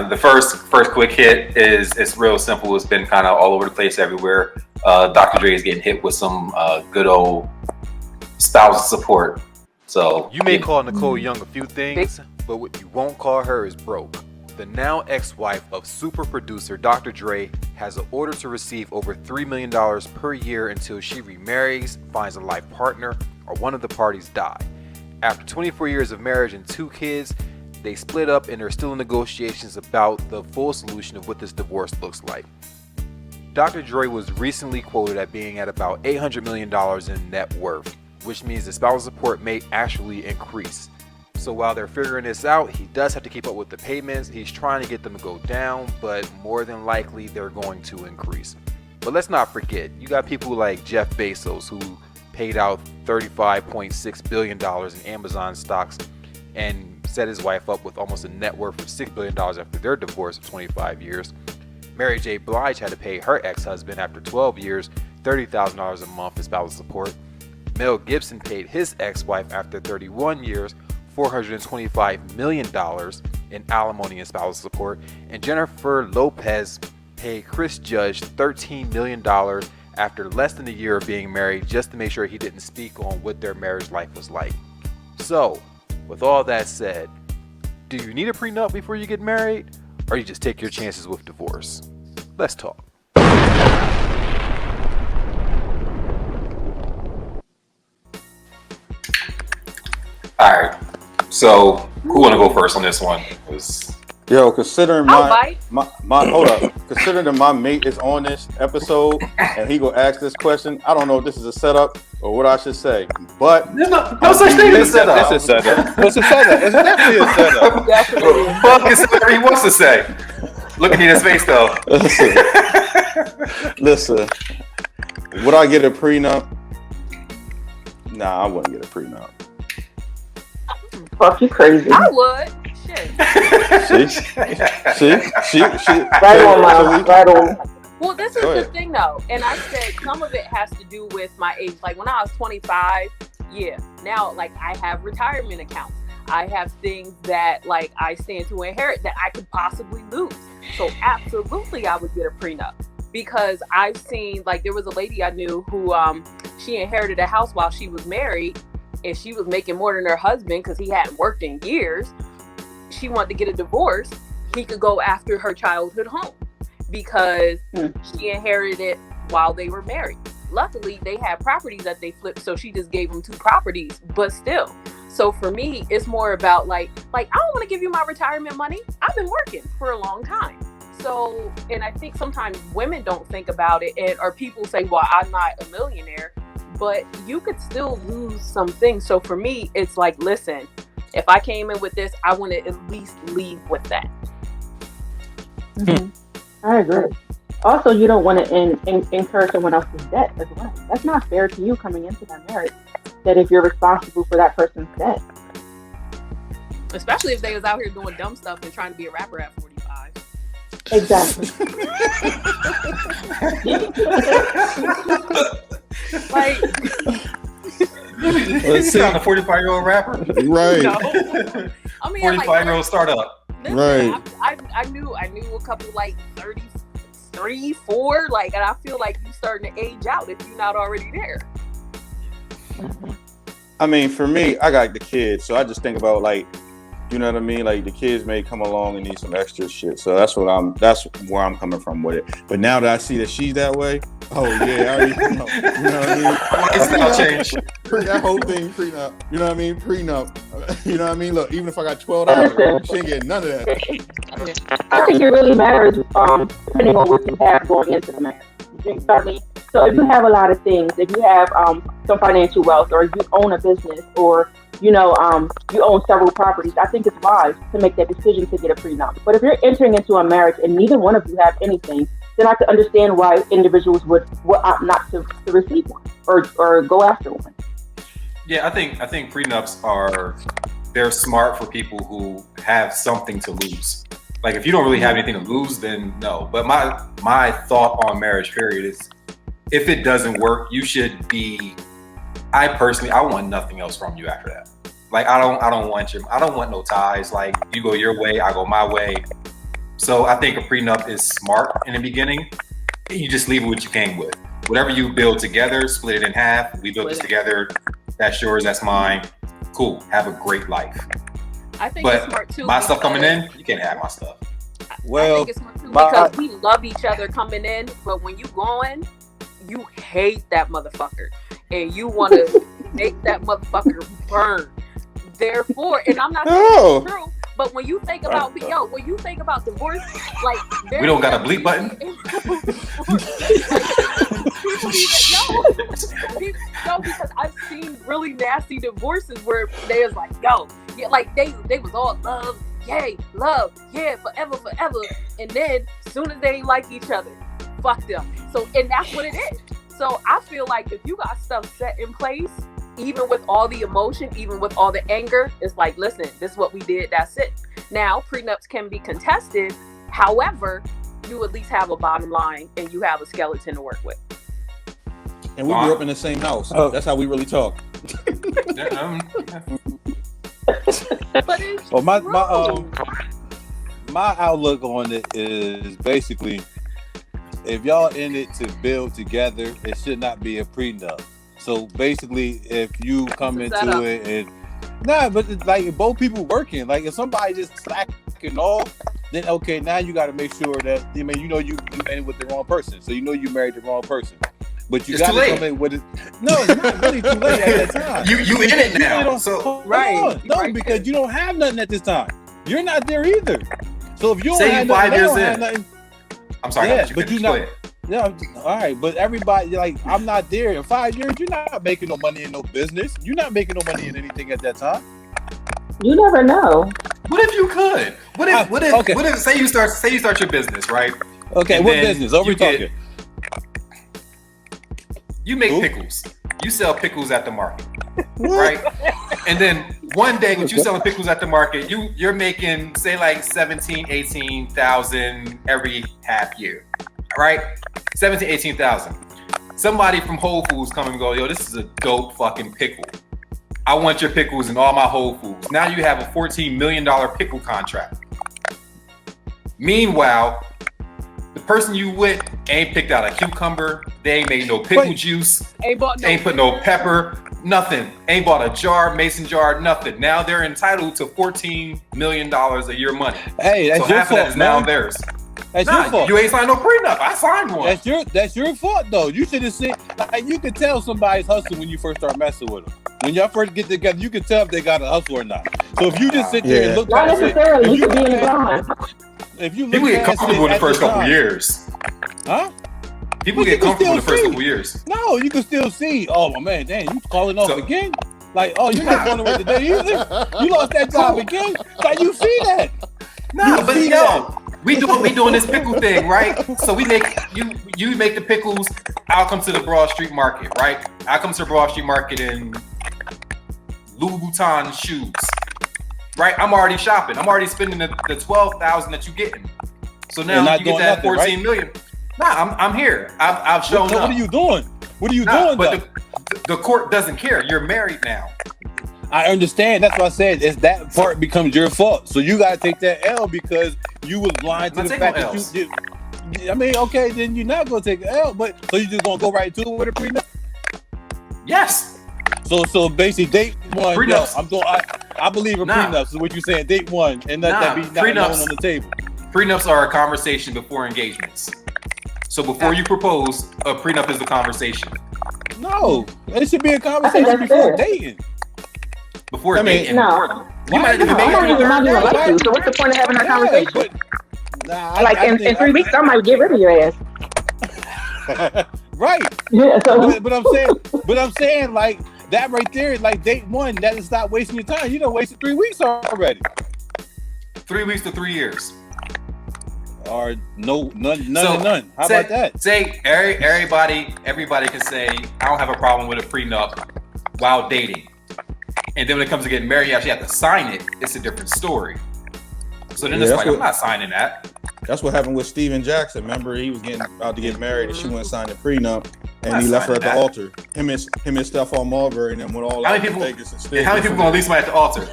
the first quick hit is it's real simple. It's been kind of all over the place everywhere. Dr. Dre is getting hit with some good old spousal support. So you may call Nicole Young a few things, but what you won't call her is broke. The now ex-wife of super producer Dr. Dre has an order to receive over $3 million per year until she remarries, finds a life partner, or one of the parties die. After 24 years of marriage and 2 kids, they split up and are still in negotiations about the full solution of what this divorce looks like. Dr. Dre was recently quoted at being at about $800 million in net worth, which means the spousal support may actually increase. So while they're figuring this out, he does have to keep up with the payments. He's trying to get them to go down, but more than likely they're going to increase. But let's not forget, you got people like Jeff Bezos, who paid out $35.6 billion in Amazon stocks and set his wife up with almost a net worth of $6 billion after their divorce of 25 years. Mary J. Blige had to pay her ex-husband after 12 years $30,000 a month in spousal support. Mel Gibson paid his ex-wife after 31 years $425 million in alimony and spousal support, and Jennifer Lopez paid Chris Judge $13 million after less than a year of being married just to make sure he didn't speak on what their marriage life was like. So, with all that said, do you need a prenup before you get married, or you just take your chances with divorce? Let's talk. All right. So, who want to go first on this one? Yo, considering my hold up, considering my mate is on this episode and he gonna ask this question, I don't know if this is a setup or what I should say. But there's no such thing as a setup. It's a setup. It's a setup. It's definitely a setup. Fuck is whatever he wants to say. Look at me in his face though. Listen. Would I get a prenup? Nah, I wouldn't get a prenup. Fuck, you crazy. I would. Shit. See? Right on, Miles. Right on. Well, this is the thing, though. And I said some of it has to do with my age. Like, when I was 25, yeah. Now, like, I have retirement accounts. I have things that, like, I stand to inherit that I could possibly lose. So, absolutely, I would get a prenup. Because I've seen, like, there was a lady I knew who, she inherited a house while she was married. And she was making more than her husband because he hadn't worked in years. She wanted to get a divorce. He could go after her childhood home because she inherited it while they were married. Luckily, they had properties that they flipped, so she just gave them 2 properties, but still. So for me, it's more about like I don't want to give you my retirement money. I've been working for a long time. So, and I think sometimes women don't think about it, or people say, well, I'm not a millionaire. But you could still lose some things. So for me, it's like, listen, if I came in with this, I want to at least leave with that. Mm-hmm. I agree. Also, you don't want to incur someone else's debt as well. That's not fair to you coming into that marriage, that if you're responsible for that person's debt. Especially if they was out here doing dumb stuff and trying to be a rapper at 45. Exactly. Like, he's not a 45-year-old rapper, right? No. I mean, 45-year-old startup, listen, right? I knew a couple like 33, 4, like, and I feel like you starting to age out if you're not already there. I mean, for me, I got the kids, so I just think about like, you know what I mean? Like the kids may come along and need some extra shit. So that's where I'm coming from with it. But now that I see that she's that way, oh yeah, I already know. You know what I mean? Lifestyle change. That whole thing, prenup. You know what I mean? Prenup. You know what I mean? Look, even if I got $12, she ain't getting none of that. I think it really matters, depending on what you have going into the marriage. So if you have a lot of things, if you have some financial wealth, or you own a business, or you own several properties, I think it's wise to make that decision to get a prenup. But if you're entering into a marriage and neither one of you have anything, then I can understand why individuals would opt not to receive one or go after one. Yeah, I think prenups they're smart for people who have something to lose. Like if you don't really have anything to lose, then no. But my thought on marriage period is, if it doesn't work, you should be. I want nothing else from you after that. Like I don't want no ties. Like you go your way, I go my way. So I think a prenup is smart in the beginning. You just leave it what you came with. Whatever you build together, split it in half. We built this together. That's yours. That's mine. Cool. Have a great life. I think it's smart too. My stuff coming in, you can't have my stuff. Well, I think it's smart too because we love each other coming in, but when you going, you hate that motherfucker, and you want to make that motherfucker burn. Therefore, and I'm not saying it's true. But when you think about when you think about divorce, like we don't got a bleep button. Because I've seen really nasty divorces where they was like, like they was all love, yeah, forever, and then as soon as they ain't like each other, fuck them. So, and that's what it is. So I feel like if you got stuff set in place, even with all the emotion, even with all the anger, it's like, listen, this is what we did, that's it. Now, prenups can be contested. However, you at least have a bottom line and you have a skeleton to work with. And we grew up in the same house. That's how we really talk. Well, my outlook on it is basically, if y'all in it to build together, it should not be a prenup. So basically, if you come into it and but it's like if both people working, like if somebody just slacking off, then okay, now you got to make sure that you ended with the wrong person, so you married the wrong person. But you got to come in with it. No, it's not really too late at that time. You in it now, so because you don't have nothing at this time. You're not there either. So if you don't have 5 years in, nothing, I'm sorry, but you're not. Yeah, all right, but everybody, like, I'm not there. In 5 years, you're not making no money in no business. You're not making no money in anything at that time. You never know. What if you could? What if say you start your business, right? Okay, and what business? What are we talking? You make pickles. You sell pickles at the market, right? And then one day when you selling pickles at the market, you're making say like 17, 18,000 every half year. Right? 17,000, 18,000. Somebody from Whole Foods come and go, yo, this is a dope fucking pickle. I want your pickles in all my Whole Foods. Now you have a $14 million pickle contract. Meanwhile, the person you with ain't picked out a cucumber. They ain't made no pickle juice. Ain't put no pepper. Nothing. Ain't bought a jar, mason jar, nothing. Now they're entitled to $14 million a year money. Hey, that's your half fault, of that is now theirs. That's your fault. You ain't signed no prenup. I signed one. That's your fault though. You should have said, like, you can tell somebody's hustling when you first start messing with them. When y'all first get together, you can tell if they got a hustle or not. So if you just sit there and look not necessarily, you could be in the blind. If you people get comfortable in the first couple years. Huh? People get comfortable in the first couple years. No, you can still see. Oh my man, damn, you calling off again? Like, oh, you're not going away today either. You lost that job again. Like, you see that? No, but we doing this pickle thing, right? So we make you make the pickles. I'll come to the Broad Street Market, right? I come to the Broad Street Market in Louis Vuitton shoes, right? I'm already shopping. I'm already spending the $12,000 that you getting. So now you get that $14 million. Nah, I'm here. I've shown up. What are you doing? What are you doing? But the court doesn't care. You're married now. I understand. That's what I said. Is that part becomes your fault. So you got to take that L because you was blind to the fact that you did. I mean, okay, then you're not going to take an L, but so you just going to go right to it with a prenup? Yes. So basically, date one. Prenups. Yo, I believe in prenups. Is what you're saying. Date one, and let that be not known on the table. Prenups are a conversation before engagements. So before you propose, a prenup is the conversation. No, it should be a conversation before dating. Before dating. No. You might even like you. So what's the point of having that conversation? Like in 3 weeks, I might get rid of your ass. Right. Yeah. So. But I'm saying like that right there, like date one, that is not wasting your time. You done wasted 3 weeks already. 3 weeks to 3 years. Or none. How about that? Say everybody can say I don't have a problem with a prenup while dating, and then when it comes to getting married, you actually have to sign it. It's a different story. So then it's like I'm not signing that. That's what happened with Steven Jackson. Remember, he was about to get married, and she went and signed a prenup, and he left her at the altar. Him and Stephon Marbury, and then went all out to Vegas and how many people gonna leave somebody at the altar?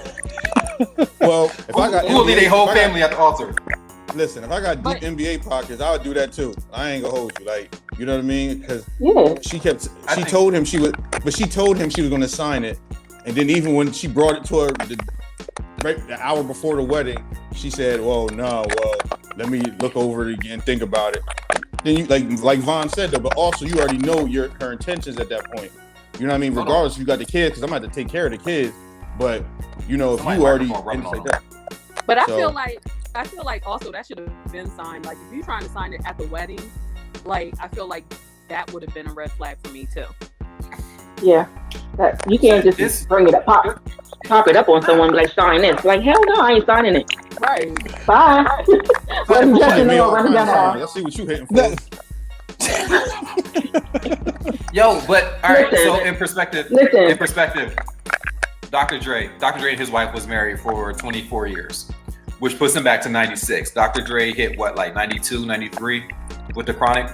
Well, if I got who will leave a whole family at the altar? Listen, if I got deep But- NBA pockets, I would do that too. I ain't gonna hold you, like, you know what I mean? Because she told him she was gonna sign it, and then even when she brought it to her the hour before the wedding, she said, "Well, let me look over it again, think about it." Then you like Vaughn said though, but also you already know her intentions at that point. You know what I mean? Regardless, if you got the kids, because I'm gonna have to take care of the kids. But you know, if you already like that. But I feel like also that should have been signed. Like if you're trying to sign it at the wedding, like I feel like that would have been a red flag for me too. Yeah, you can't just bring it up, pop it up on someone like sign this. Like hell no, I ain't signing it. Right. Bye. Let's see what you hitting for. Yo, but all right. Listen, so in perspective, Dr. Dre and his wife was married for 24 years, which puts him back to 96. Dr. Dre hit what, like 92, 93 with the Chronic.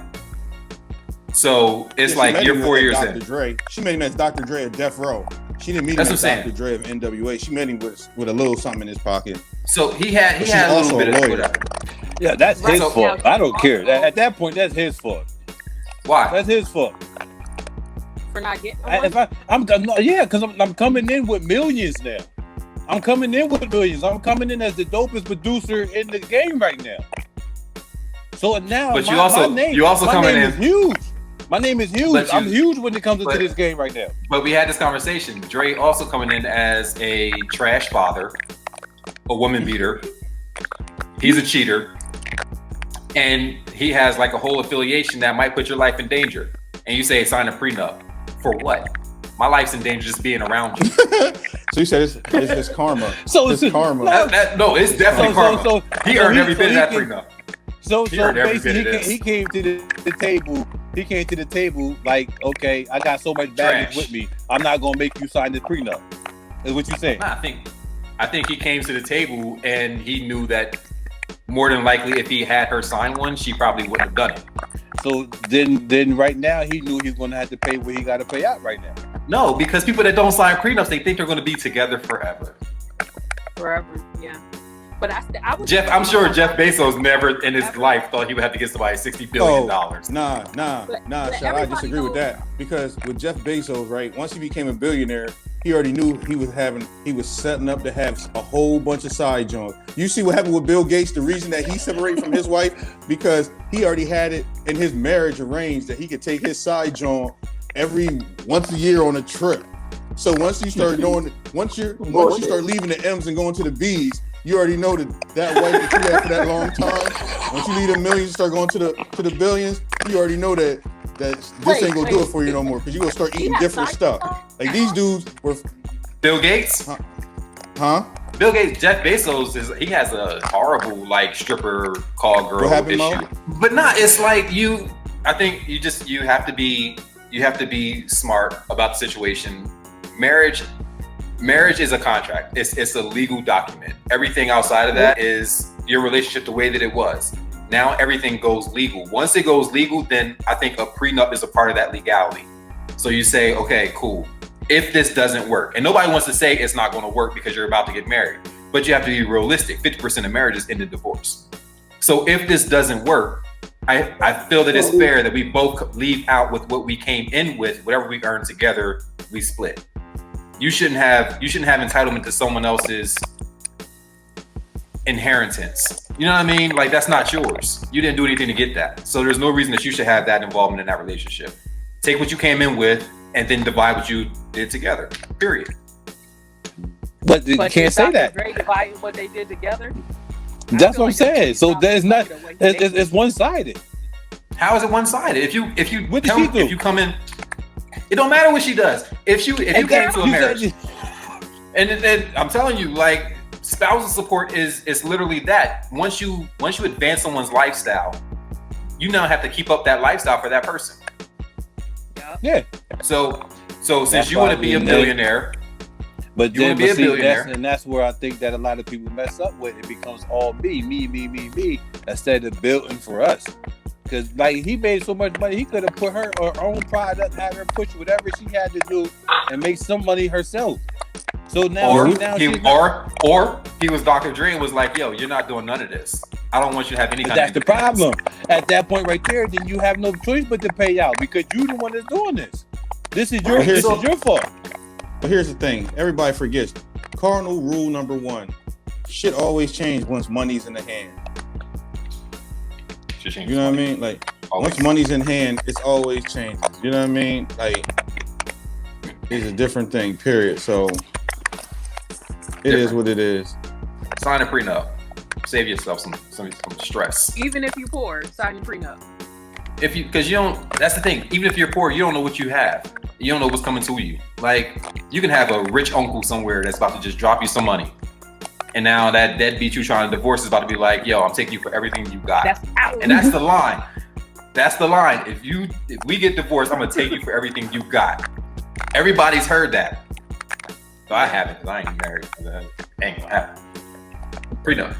So it's like you're 4 years in. Dre. She met him as Dr. Dre at Death Row. She didn't meet him as Dr. Dre of NWA. She met him with a little something in his pocket. So he had a little bit of whatever. Yeah, that's his fault. I don't care. At that point, that's his fault. Why? That's his fault. For not getting because I'm coming in with millions now. I'm coming in I'm coming in as the dopest producer in the game right now. So now, but my name is huge. My name is huge. I'm huge when it comes into this game right now. But we had this conversation. Dre also coming in as a trash father, a woman beater. He's a cheater. And he has like a whole affiliation that might put your life in danger. And you say sign a prenup. For what? My life's in danger just being around you. So you said it's karma. So it's karma. No, it's definitely karma. He earned every bit of that prenup. So basically, he came to the table. He came to the table like, okay, I got so much baggage with me. I'm not gonna make you sign the prenup. Is what you saying? I think he came to the table and he knew that more than likely, if he had her sign one, she probably wouldn't have done it. So then right now he knew he was gonna have to pay what he got to pay out right now. No, because people that don't sign prenups, they think they're gonna be together forever. Forever, yeah. But I'm sure Jeff Bezos never in his life thought he would have to get somebody $60 billion. Nah, Shall I disagree with that? Because with Jeff Bezos, right, once he became a billionaire, he already knew he was setting up to have a whole bunch of side joints. You see what happened with Bill Gates, the reason that he separated from his wife, because he already had it in his marriage arranged that he could take his side joint once a year on a trip. So once you start leaving the M's and going to the B's, you already know that wife that you had for that long time. Once you leave the millions and start going to the billions, you already know that this ain't gonna do it for you no more, because you're gonna start eating different stuff. Like these dudes were Bill Gates? Huh? Bill Gates, Jeff Bezos he has a horrible like stripper call girl issue. Mo? But it's like I think you have to be smart about the situation. Marriage is a contract. It's a legal document. Everything outside of that is your relationship the way that it was. Now everything goes legal. Once it goes legal, then I think a prenup is a part of that legality. So you say, okay, cool. If this doesn't work, and nobody wants to say it's not going to work because you're about to get married, but you have to be realistic. 50% of marriages end in divorce. So if this doesn't work, I feel that it's fair that we both leave out with what we came in with. Whatever we earn together, we split. You shouldn't have entitlement to someone else's inheritance. You know what I mean? Like that's not yours. You didn't do anything to get that. So there's no reason that you should have that involvement in that relationship. Take what you came in with and then divide what you did together. Period. But you can't say that. Dividing what they did together. That's what I'm saying. So there's not. It's one-sided. How is it one-sided? If you come in, it don't matter what she does. If you get into a marriage, and I'm telling you, like spousal support is literally that. Once you advance someone's lifestyle, you now have to keep up that lifestyle for that person. Yeah. So since you want to be a billionaire, but you want to be a billionaire, and that's where I think that a lot of people mess up with. It becomes all me, instead of building for us. Because like he made so much money, he could have put her own product, have her push whatever she had to do, and make some money herself. So now, or he was Dr. Dre and was like, "Yo, you're not doing none of this. I don't want you to have any But kind that's of the problem. At that point right there, then you have no choice but to pay out because you're the one that's doing this. This is your fault. But here's the thing: everybody forgets cardinal rule number 1: shit always changes once money's in the hand. You know what I mean? Like once money's in hand, it's always changes. You know what I mean? Like it's a different thing. Period. So it is what it is. Sign a prenup. Save yourself some stress. Even if you're poor, sign your prenup. Because you don't. That's the thing. Even if you're poor, you don't know what you have. You don't know what's coming to you. Like you can have a rich uncle somewhere that's about to just drop you some money, and now that deadbeat you trying to divorce is about to be like, "Yo, I'm taking you for everything you got." That's out. And that's the line. That's the line. If we get divorced, I'm gonna take you for everything you got. Everybody's heard that. So I haven't, because I ain't married. That ain't gonna happen. Prenup.